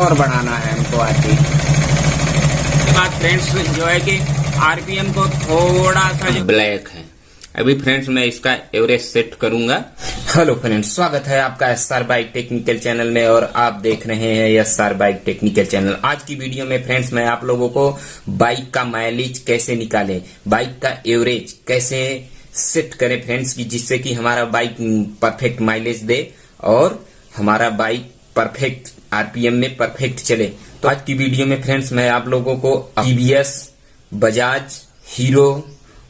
और बढ़ाना है हमको आरपीएम। उसके बाद फ्रेंड्स जो है कि आरपीएम को थोड़ा सा जो ब्लैक है, अभी फ्रेंड्स मैं इसका एवरेज सेट करूंगा। हेलो फ्रेंड्स, स्वागत है आपका एसआर बाइक टेक्निकल चैनल में और आप देख रहे हैं एसआर बाइक टेक्निकल चैनल। आज की वीडियो में फ्रेंड्स मैं आप लोगों को बाइक का माइलेज कैसे निकालें, बाइक का एवरेज कैसे सेट करें फ्रेंड्स की, जिससे कि हमारा बाइक परफेक्ट माइलेज दे और हमारा बाइक परफेक्ट आरपीएम में परफेक्ट चले। तो आज की वीडियो में फ्रेंड्स मैं आप लोगों को टीवीएस, बजाज, हीरो,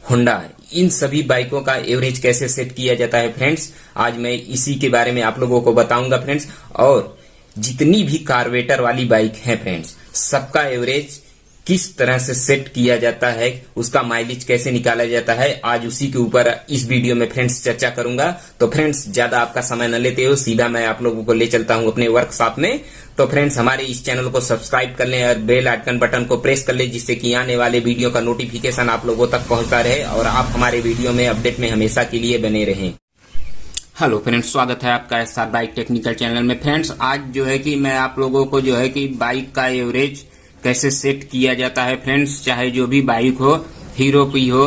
होंडा इन सभी बाइकों का एवरेज कैसे सेट किया जाता है फ्रेंड्स, आज मैं इसी के बारे में आप लोगों को बताऊंगा फ्रेंड्स। और जितनी भी कार्बोरेटर वाली बाइक है फ्रेंड्स, सबका एवरेज किस तरह से सेट किया जाता है, उसका माइलेज कैसे निकाला जाता है, आज उसी के ऊपर इस वीडियो में फ्रेंड्स चर्चा करूंगा। तो फ्रेंड्स ज्यादा आपका समय न लेते हो, सीधा मैं आप लोगों को ले चलता हूं अपने वर्कशॉप में। तो फ्रेंड्स हमारे इस चैनल को सब्सक्राइब कर लें और बेल आइकन बटन को प्रेस कर लें, जिससे कि आने वाले वीडियो का नोटिफिकेशन आप लोगों तक पहुंचता रहे और आप हमारे वीडियो में अपडेट में हमेशा के लिए बने रहें। हेलो फ्रेंड्स, स्वागत है आपका एसआर बाइक टेक्निकल चैनल में। फ्रेंड्स आज जो है कि मैं आप लोगों को जो है कि बाइक का एवरेज कैसे सेट किया जाता है फ्रेंड्स, चाहे जो भी बाइक हो, हीरो की हो,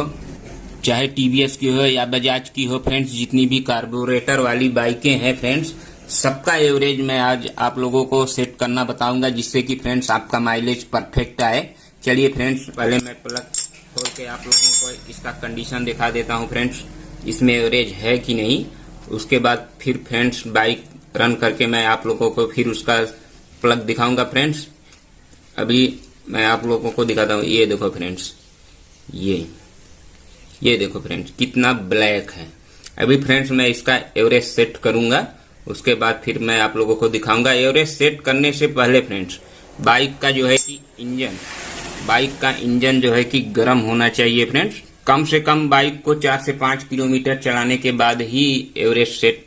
चाहे टीवीएस की हो या बजाज की हो फ्रेंड्स, जितनी भी कार्बोरेटर वाली बाइकें हैं फ्रेंड्स, सबका एवरेज मैं आज आप लोगों को सेट करना बताऊंगा, जिससे कि फ्रेंड्स आपका माइलेज परफेक्ट आए। चलिए फ्रेंड्स पहले मैं प्लग खोल के आप लोगों को इसका कंडीशन दिखा देता हूं फ्रेंड्स, इसमें एवरेज है कि नहीं। उसके बाद फिर फ्रेंड्स बाइक रन करके मैं आप लोगों को फिर उसका प्लग दिखाऊंगा फ्रेंड्स। अभी मैं आप लोगों को दिखाता हूँ, ये देखो फ्रेंड्स, ये देखो फ्रेंड्स कितना ब्लैक है। अभी फ्रेंड्स मैं इसका एवरेज सेट करूंगा, उसके बाद फिर मैं आप लोगों को दिखाऊंगा। एवरेज सेट करने से पहले फ्रेंड्स बाइक का जो है कि बाइक का इंजन जो है कि गर्म होना चाहिए फ्रेंड्स। कम से कम बाइक को 4 से 5 किलोमीटर चलाने के बाद ही एवरेज सेट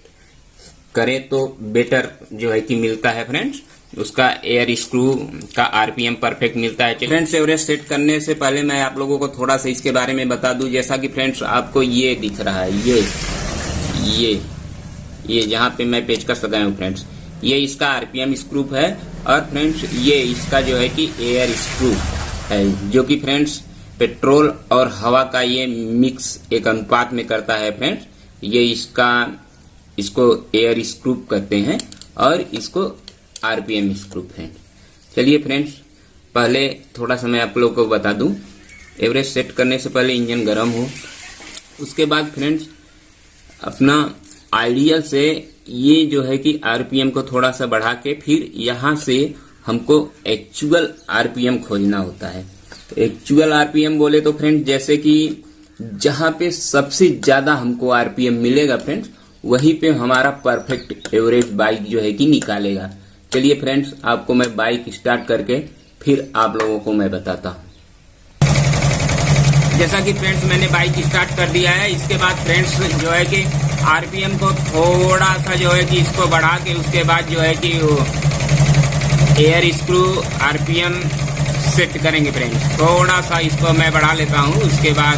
करें तो बेटर जो है कि मिलता है फ्रेंड्स, उसका एयर स्क्रू का आरपीएम परफेक्ट मिलता है। फ्रेंड्स एवरेज सेट करने से पहले मैं आप लोगों को थोड़ा सा इसके बारे में बता दूं। जैसा कि फ्रेंड्स आपको ये दिख रहा है, ये जहां पे मैं पेचकस लगाया हूं फ्रेंड्स, ये इसका आरपीएम स्क्रू है। और फ्रेंड्स ये इसका जो है कि एयर स्क्रू है, जो कि फ्रेंड्स पेट्रोल और हवा का ये मिक्स एक अनुपात में करता है फ्रेंड्स। ये इसको एयर स्क्रू कहते हैं और इसको आरपीएम स्क्रू फ्रेंड। चलिए फ्रेंड्स पहले थोड़ा सा मैं आप लोगों को बता दूं, एवरेज सेट करने से पहले इंजन गर्म हो। उसके बाद फ्रेंड्स अपना आइडियल से ये जो है कि आरपीएम को थोड़ा सा बढ़ा के फिर यहाँ से हमको एक्चुअल आरपीएम खोजना होता है। तो एक्चुअल आरपीएम बोले तो फ्रेंड्स जैसे कि जहां पे सबसे ज्यादा हमको आरपीएम मिलेगा फ्रेंड्स, वहीं पे हमारा परफेक्ट एवरेज बाइक जो है कि निकालेगा। चलिए फ्रेंड्स आपको मैं बाइक स्टार्ट करके फिर आप लोगों को मैं बताता हूँ। जैसा कि फ्रेंड्स मैंने बाइक स्टार्ट कर दिया है। इसके बाद फ्रेंड्स जो है कि आरपीएम को थोड़ा सा जो है कि इसको बढ़ा के उसके बाद जो है कि एयर स्क्रू आरपीएम सेट करेंगे फ्रेंड्स। थोड़ा सा इसको मैं बढ़ा लेता हूँ। उसके बाद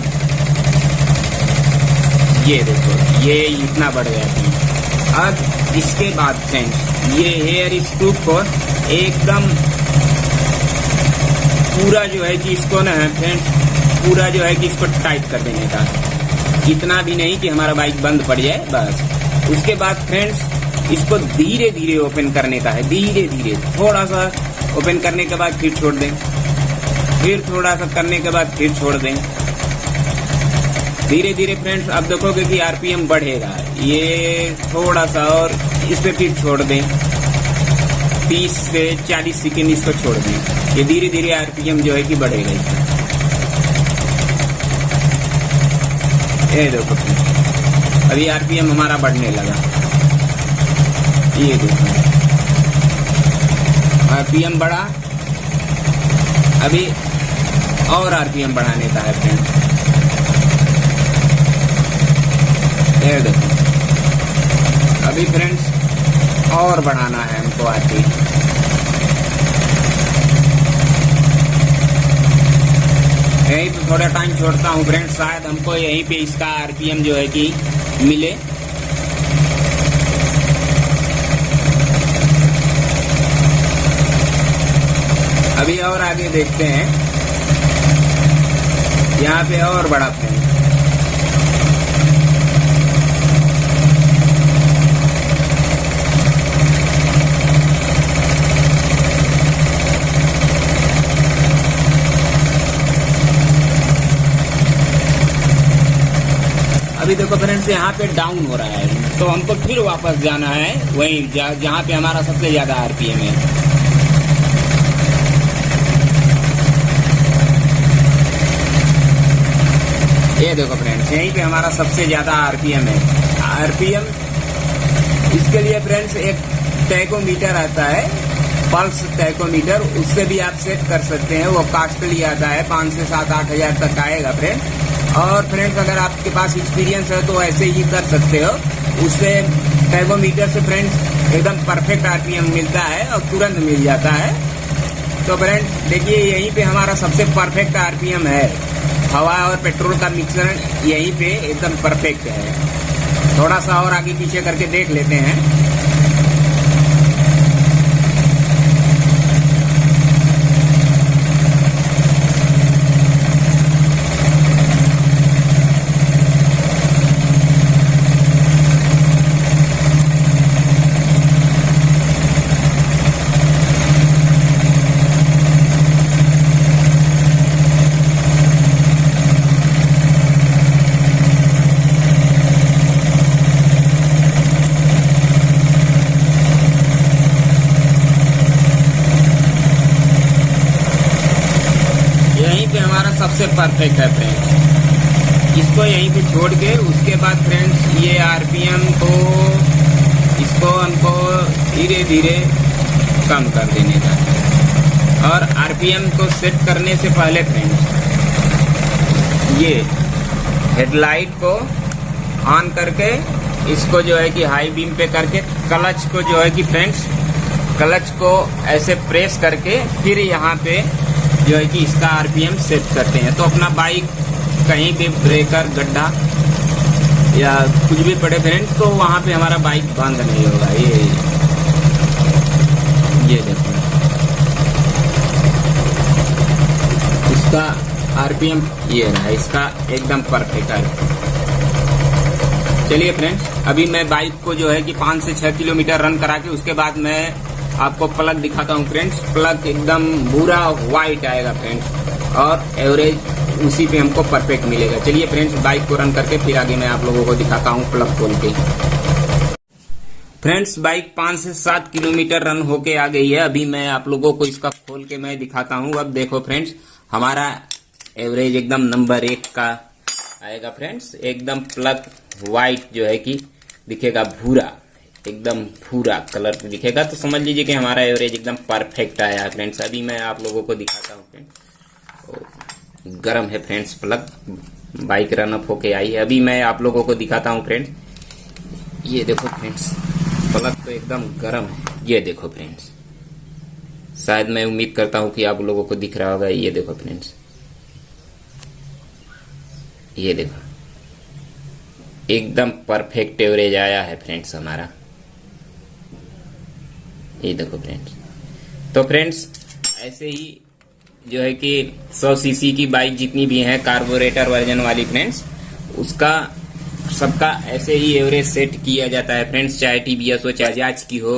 ये देखो ये इतना बढ़ गया फ्रेंड्स। अब इसके बाद फ्रेंड्स ये एयर स्क्रू को एकदम पूरा जो है कि इसको ना फ्रेंड्स पूरा जो है कि इसको टाइट कर देने का, इतना भी नहीं कि हमारा बाइक बंद पड़ जाए बस। उसके बाद फ्रेंड्स इसको धीरे धीरे ओपन करने का है, धीरे धीरे थोड़ा सा ओपन करने के बाद फिर छोड़ दें, फिर थोड़ा सा करने के बाद फिर छोड़ दें, धीरे धीरे फ्रेंड्स। अब देखोगे कि आरपीएम बढ़ेगा, ये थोड़ा सा और इस पे फिर छोड़ दें, 30 से 40 सेकेंड इसको छोड़ दें। ये धीरे धीरे आरपीएम जो है कि बढ़ेगा इसका। ये देखो अभी आरपीएम हमारा बढ़ने लगा, ये देखो आरपीएम बढ़ा। अभी और आरपीएम बढ़ाने का है फ्रेंड्स, ये देखो अभी फ्रेंड्स और बढ़ाना है हमको आरपीएम। यहीं पे थोड़ा टाइम छोड़ता हूँ फ्रेंड्स, शायद हमको यहीं पे इसका आरपीएम जो है कि मिले। अभी और आगे देखते हैं, यहाँ पे और बड़ा फ्रेंड। अभी देखो फ्रेंड्स, यहाँ पे डाउन हो रहा है, तो हमको फिर वापस जाना है वहीं जहाँ पे हमारा सबसे ज्यादा आरपीएम है। ये देखो फ्रेंड्स, यहीं पे हमारा सबसे ज्यादा आरपीएम है। आरपीएम इसके लिए फ्रेंड्स एक टैकोमीटर आता है, पल्स टैकोमीटर, उससे भी आप सेट कर सकते हैं। वो कॉस्टली आता है, 5 से 7-8 हजार तक आएगा फ्रेंड्स। और फ्रेंड्स अगर आपके पास एक्सपीरियंस है तो ऐसे ही कर सकते हो। उससे टैकोमीटर से फ्रेंड्स एकदम परफेक्ट आरपीएम मिलता है और तुरंत मिल जाता है। तो फ्रेंड्स देखिए, यहीं पे हमारा सबसे परफेक्ट आरपीएम है। हवा और पेट्रोल का मिक्सर यहीं पे एकदम परफेक्ट है। थोड़ा सा और आगे पीछे करके देख लेते हैं। सबसे परफेक्ट है फ्रेंड्स। इसको यहीं पे छोड़ के उसके बाद फ्रेंड्स ये आरपीएम को इसको हमको धीरे धीरे कम कर देने का है। और आरपीएम को सेट करने से पहले फ्रेंड्स ये हेडलाइट को ऑन करके इसको जो है कि हाई बीम पे करके क्लच को जो है कि फ्रेंड्स क्लच को ऐसे प्रेस करके फिर यहाँ पे जो है कि इसका आरपीएम सेट करते हैं। तो अपना बाइक कहीं भी ब्रेकर, गड्ढा या कुछ भी पड़े फ्रेंड्स, तो वहाँ पे हमारा बाइक बंद नहीं होगा। ये देखो, इसका आरपीएम ये रहा, इसका एकदम परफेक्ट है। चलिए फ्रेंड्स, अभी मैं बाइक को जो है कि 5 से 6 किलोमीटर रन करा के उसके बाद मैं आपको प्लग दिखाता हूँ फ्रेंड्स। प्लग एकदम पूरा व्हाइट आएगा फ्रेंड्स और एवरेज उसी पे हमको परफेक्ट मिलेगा। चलिए फ्रेंड्स, बाइक को रन करके फिर आगे मैं आप लोगों को दिखाता हूँ प्लग खोल के। फ्रेंड्स, बाइक 5 से 7 किलोमीटर रन होके आ गई है। अभी मैं आप लोगों को इसका खोल के मैं दिखाता हूँ। अब देखो फ्रेंड्स, हमारा एवरेज एकदम नंबर 1 का आएगा फ्रेंड्स। एकदम प्लग व्हाइट जो है कि दिखेगा, भूरा, एकदम भूरा कलर दिखेगा, तो समझ लीजिए कि हमारा एवरेज एकदम परफेक्ट आया है फ्रेंड्स। अभी मैं आप लोगों को दिखाता हूँ फ्रेंड्स। गरम है friends plug, bike run up होके आई है। अभी मैं आप लोगों को दिखाता हूँ फ्रेंड्स। ये देखो फ्रेंड्स, प्लग तो एकदम गरम है। ये देखो फ्रेंड्स, शायद मैं उम्मीद करता हूँ कि आप लोगों को दिख रहा होगा। ये देखो फ्रेंड्स, ये देखो एकदम परफेक्ट एवरेज आया है फ्रेंड्स हमारा। ये देखो फ्रेंड्स। तो फ्रेंड्स, ऐसे ही जो है कि 100 सीसी की बाइक जितनी भी हैं कार्बोरेटर वर्जन वाली फ्रेंड्स, उसका सबका ऐसे ही एवरेज सेट किया जाता है फ्रेंड्स। चाहे टीवीएस हो, चाहे बजाज की हो,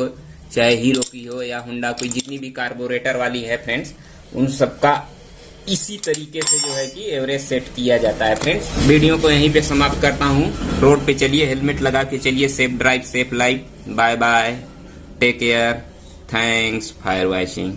चाहे हीरो की हो या होंडा, कोई जितनी भी कार्बोरेटर वाली है फ्रेंड्स, उन सबका इसी तरीके से जो है कि एवरेज सेट किया जाता है फ्रेंड्स। वीडियो को यहीं पे समाप्त करता हूँ। रोड पे चलिए, हेलमेट लगा के चलिए। Safe drive, safe life. Bye bye, take care, thanks for watching.